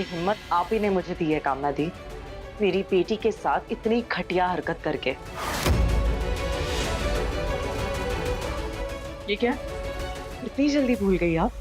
ये हिम्मत आप ही ने मुझे दी है कामना दी, मेरी बेटी के साथ इतनी घटिया हरकत करके। ये क्या? इतनी जल्दी भूल गई आप?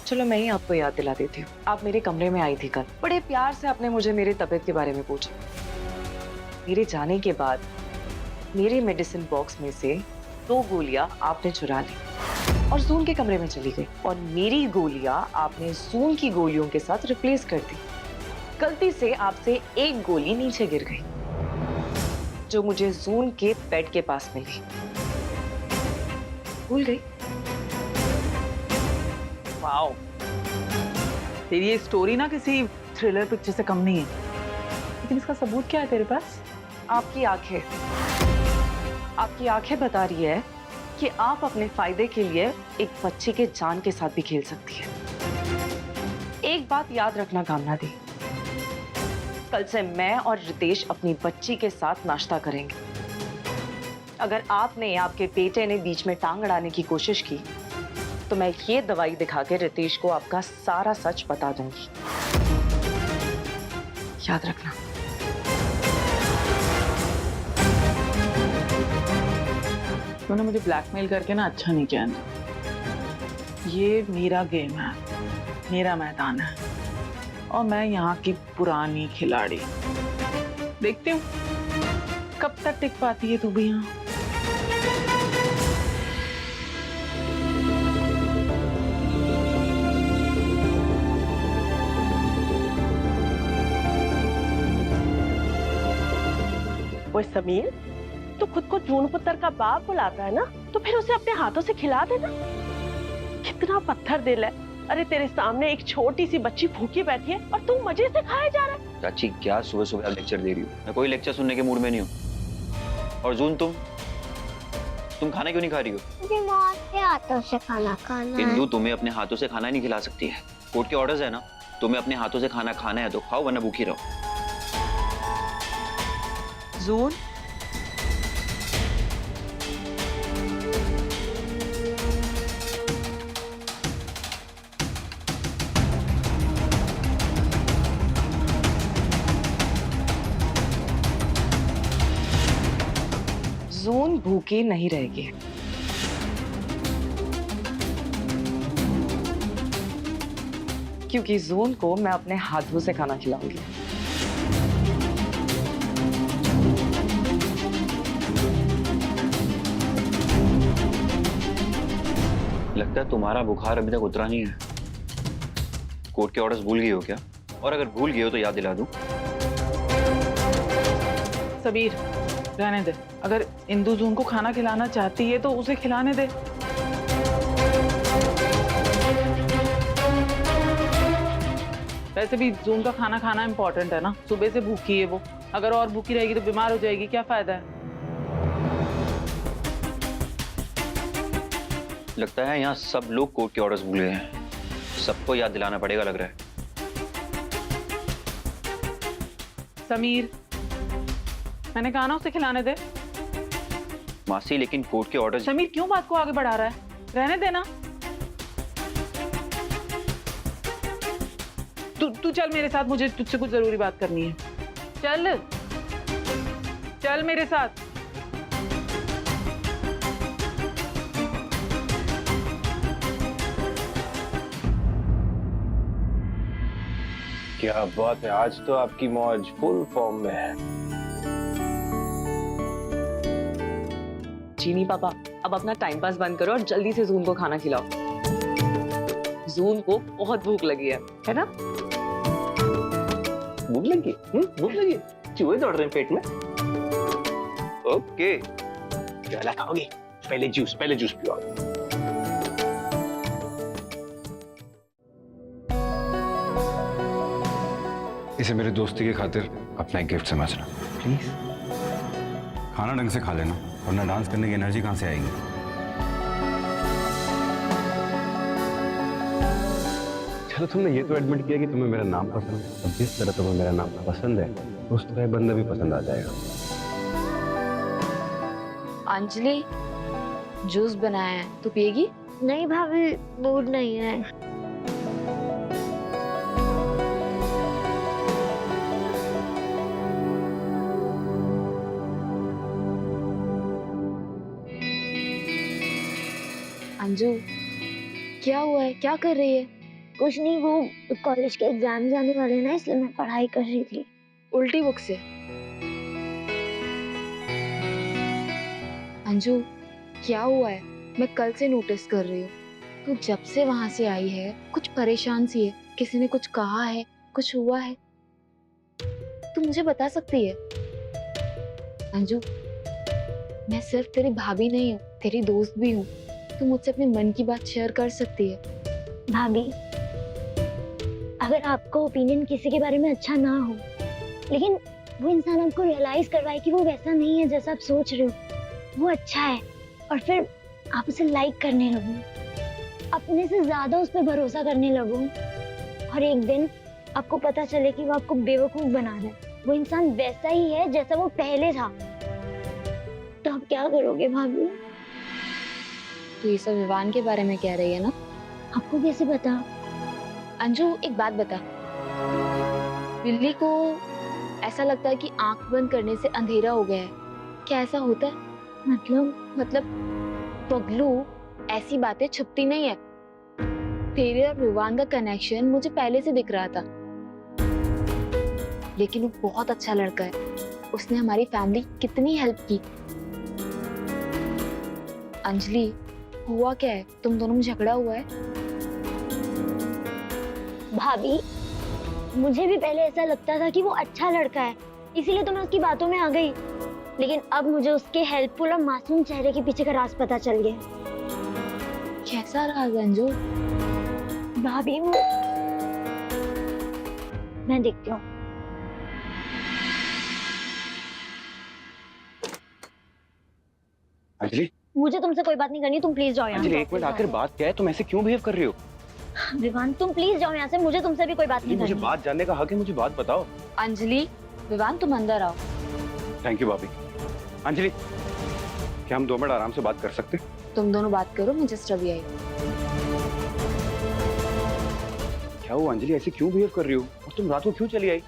चलो मैं ही आपको याद दिला देती हूँ। आप मेरे कमरे में आई थी कल, बड़े प्यार से आपने मुझे मेरी तबीयत के बारे में पूछा। मेरे जाने के बाद मेरे मेडिसिन बॉक्स में से 2 गोलियां आपने चुरा ली और जून के कमरे में चली गई, और मेरी गोलियां आपने जून की गोलियों के साथ रिप्लेस कर दी। गलती से आपसे 1 गोली नीचे गिर गई जो मुझे जून के बेड के पास मिली। भूल गई? वाओ, तेरी ये स्टोरी ना किसी थ्रिलर पिक्चर से कम नहीं है। लेकिन इसका सबूत क्या है तेरे पास? आपकी आंखें। आपकी आंखें बता रही है कि आप अपने फायदे के लिए एक बच्ची के जान के साथ भी खेल सकती है। एक बात याद रखना कामना दी, कल से मैं और रितेश अपनी बच्ची के साथ नाश्ता करेंगे। अगर आपने या आपके बेटे ने बीच में टांग अड़ाने की कोशिश की तो मैं ये दवाई दिखा के रितेश को आपका सारा सच बता दूंगी। याद रखना। तूने मुझे ब्लैकमेल करके ना अच्छा नहीं किया। ये मेरा गेम है, मेरा मैदान है, और मैं यहाँ की पुरानी खिलाड़ी। देखती हूँ कब तक टिक पाती है तू भी यहाँ। वो समीर, तो खुद को जून पुत्र का बाप बुलाता है ना, तो फिर उसे अपने हाथों से खिला देना। कितना पत्थर दिल है। अरे तेरे सामने एक छोटी सी बच्ची भूखी बैठी है और तू मजे से खाए जा रहा है। चाची क्या सुबह सुबह लेक्चर दे रही हो? मैं कोई लेक्चर सुनने के मूड में नहीं हूँ। और जून, तुम खाना क्यों नहीं खा रही हो? मुझे मौत के हाथों से खाना खाना है। इंदु, तुम्हें अपने हाथों से खाना नहीं खिला सकती है। कोर्ट के ऑर्डर्स है ना, तुम्हें अपने हाथों से खाना खाना है तो खाओ, वरना भूखी रहो। जून, जून भूखी नहीं रहेगी। क्योंकि जून को मैं अपने हाथों से खाना खिलाऊंगी। लगता है तुम्हारा बुखार अभी तक उतरा नहीं है। कोर्ट के ऑर्डर्स भूल गई हो क्या? और अगर भूल गई हो तो याद दिला दूं। सबीर, रहने दे। अगर इंदु जून को खाना खिलाना चाहती है तो उसे खिलाने दे। वैसे भी जून का खाना खाना इंपॉर्टेंट है ना। सुबह से भूखी है वो, अगर और भूखी रहेगी तो बीमार हो जाएगी, क्या फायदा है। लगता है यहाँ सब लोग कोर्ट के ऑर्डर्स भूल गए हैं। सबको याद दिलाना पड़ेगा लग रहा है। समीर, मैंने कहा ना उसे खिलाने दे। मासी, लेकिन कोर्ट के ऑर्डर्स। समीर क्यों बात को आगे बढ़ा रहा है? रहने देना। तू चल मेरे साथ, मुझे तुझसे कुछ जरूरी बात करनी है। चल चल मेरे साथ। क्या बात है, आज तो आपकी मौज फुल फॉर्म में है। चीनी पापा, अब अपना टाइम पास बंद करो और जल्दी से जून को खाना खिलाओ। जून को बहुत भूख लगी है ना? भूख लगी? भूख लगी? चूहे दौड़ रहे हैं पेट में। ओके, क्या खाओगे? पहले जूस पियो। इसे मेरे दोस्ती की खातिर अपना एक गिफ्ट समझना प्लीज। खाना ढंग से खा लेना, वरना डांस करने की एनर्जी कहाँ से आएगी। चलो, तुमने ये तो एडमिट किया कि तुम्हें मेरा नाम पसंद है। अब जिस तरह तुम्हें मेरा नाम पसंद है, उस तरह बंदा भी पसंद आ जाएगा। अंजलि, जूस बनाया है, तू पिएगी? नहीं भाभी, मूड नहीं है। अंजू, क्या हुआ है? क्या कर रही है? कुछ नहीं, वो कॉलेज के एग्जाम आने वाले हैं ना, इसलिए मैं पढ़ाई कर रही थी। उल्टी बुक से? अंजू, क्या हुआ है? मैं कल से नोटिस कर रही हूँ, तू जब से वहां से आई है कुछ परेशान सी है। किसी ने कुछ कहा है? कुछ हुआ है? तू मुझे बता सकती है? अंजू, मैं सिर्फ तेरी भाभी नहीं हूँ, तेरी दोस्त भी हूँ। तू मुझसे अपने मन की बात शेयर कर सकती है। भाभी, अगर आपको ओपिनियन किसी के बारे में अच्छा ना हो, लेकिन वो इंसान आपको रियलाइज करवाए कि वो वैसा नहीं है जैसा आप सोच रहे हो, वो अच्छा है, और फिर आप उसे लाइक करने लगो, अपने से ज्यादा उस पर भरोसा करने लगो, और एक दिन आपको पता चले कि वो आपको बेवकूफ बना रहा है, वो इंसान वैसा ही है जैसा वो पहले था, तो आप क्या करोगे भाभी? तू ये सब विवान के बारे में कह रही है ना? आपको कैसे पता? अंजू, एक बात बता, बिल्ली को ऐसा लगता है कि आंख बंद करने से अंधेरा हो गया है, क्या ऐसा होता है? मतलब पगलू, ऐसी बातें छुपती नहीं है। तेरे और विवान का कनेक्शन मुझे पहले से दिख रहा था, लेकिन वो बहुत अच्छा लड़का है। उसने हमारी फैमिली कितनी हेल्प की। अंजलि, हुआ क्या है? तुम दोनों में झगड़ा हुआ है? भाभी, मुझे भी पहले ऐसा लगता था कि वो अच्छा लड़का है, इसीलिए तो मैं उसकी बातों में आ गई, लेकिन अब मुझे उसके हेल्पफुल और मासूम चेहरे के पीछे का राज पता चल गया। कैसा राज अंजू? भाभी, वो मैं देखती हूँ। अंजलि, मुझे तुमसे कोई बात नहीं करनी, तुम प्लीज जाओ यहाँ अंजलि से। एक मिनट, आखिर बात क्या है? तुम ऐसे क्यों बिहेव कर रही हो? विवान, तुम प्लीज जाओ यहाँ से, मुझे तुमसे भी कोई बात नहीं मुझे करनी। बात जानने का हक है, मुझे बात बताओ। अंजलि, विवान तुम अंदर आओ। थैंक यू भाभी। अंजलि, क्या हम 2 मिनट आराम से बात कर सकते हैं? तुम दोनों बात करो, मैं जस्ट अभी आई। क्या हुआ अंजलि, ऐसे क्यों बिहेव कर रही हो? और तुम रात को क्यों चली आई?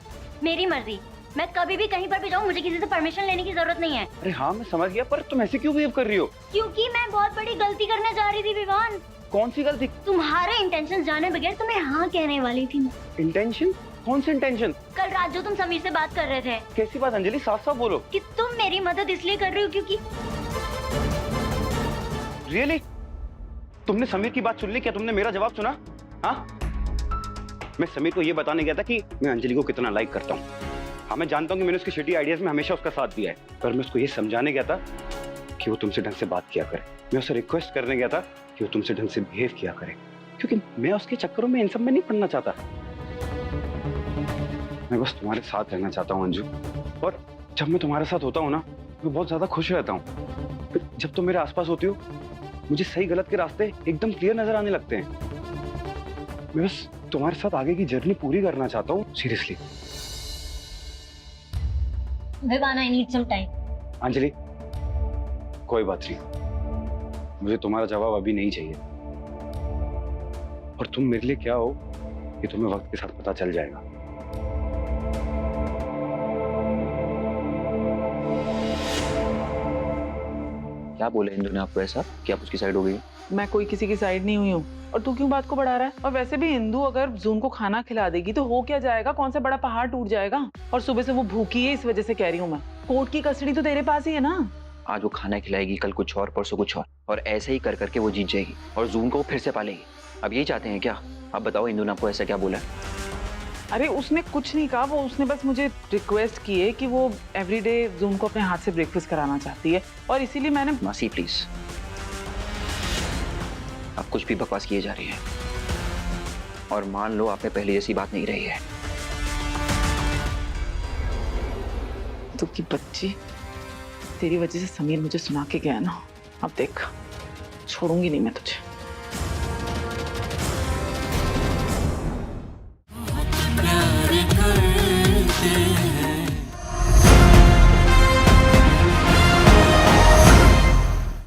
मेरी मर्जी, मैं कभी भी कहीं पर भी जाऊँ, मुझे किसी से परमिशन लेने की जरूरत नहीं है। अरे हाँ मैं समझ गया, पर तुम ऐसे क्यों बिहेव कर रही हो? क्योंकि मैं बहुत बड़ी गलती करने जा रही थी विवान। कौन सी गलती? तुम्हारे इंटेंशन जाने बगैर तुम्हें हाँ कहने वाली थी मैं। इंटेंशन? कौन सी इंटेंशन? कल रात जो तुम समीर से बात कर रहे थे। कैसी बात अंजलि, साफ साफ बोलो। कि तुम मेरी मदद इसलिए कर रही हो क्योंकि रियली? तुमने समीर की बात सुन ली? क्या तुमने मेरा जवाब सुना? हाँ, मैं समीर को ये बताने गया था कि मैं अंजलि को कितना लाइक करता हूँ। हाँ मैं जानता हूँ कि मैंने उसके शिटी आइडियाज में हमेशा उसका साथ दिया है, पर मैं उसको ये समझाने गया था कि वो तुमसे ढंग से बात किया करे। मैं उसे रिक्वेस्ट करने गया था कि वो तुमसे ढंग से बिहेव किया करे, क्योंकि मैं उसके चक्करों में इन सब में नहीं पड़ना चाहता। मैं बस तुम्हारे साथ रहना चाहता हूँ अंजू, और जब मैं तुम्हारे साथ होता हूँ ना, मैं बहुत ज्यादा खुश रहता हूँ। जब तुम मेरे आसपास होती हो, मुझे सही गलत के रास्ते एकदम क्लियर नजर आने लगते हैं। मैं बस तुम्हारे साथ आगे की जर्नी पूरी करना चाहता हूँ, seriously. Vivaan, I need some time. Anjali, कोई बात नहीं, मुझे तुम्हारा जवाब अभी नहीं चाहिए, और तुम मेरे लिए क्या हो ये तुम्हें वक्त के साथ पता चल जाएगा। क्या बोले इंदु ने आपको ऐसा कि आप उसकी साइड हो गई? मैं कोई किसी की साइड नहीं हुई हूँ, और तू क्यों बात को बढ़ा रहा है? और वैसे भी इंदु अगर जून को खाना खिला देगी तो हो क्या जाएगा? कौन सा बड़ा पहाड़ टूट जाएगा? और सुबह से वो भूखी है, इस वजह से कह रही हूँ मैं। कोर्ट की कस्टडी तो तेरे पास ही है ना। आज वो खाना खिलाएगी, कल कुछ और, परसों कुछ और ऐसे ही कर करके वो जीत जाएगी और जून को फिर से पालेगी। अब यही चाहते हैं क्या? आप बताओ इंदु ने आपको ऐसा क्या बोला? अरे उसने कुछ नहीं कहा, वो उसने बस मुझे रिक्वेस्ट की है कि वो एवरीडे जून को अपने हाथ से ब्रेकफास्ट कराना चाहती है, और इसीलिए मैंने। मासी प्लीज, आप कुछ भी बकवास किए जा रही हैं, और मान लो आप में पहले जैसी बात नहीं रही है। तो की बच्ची, तेरी वजह से समीर मुझे सुना के गया ना, अब देख छोड़ूंगी नहीं मैं।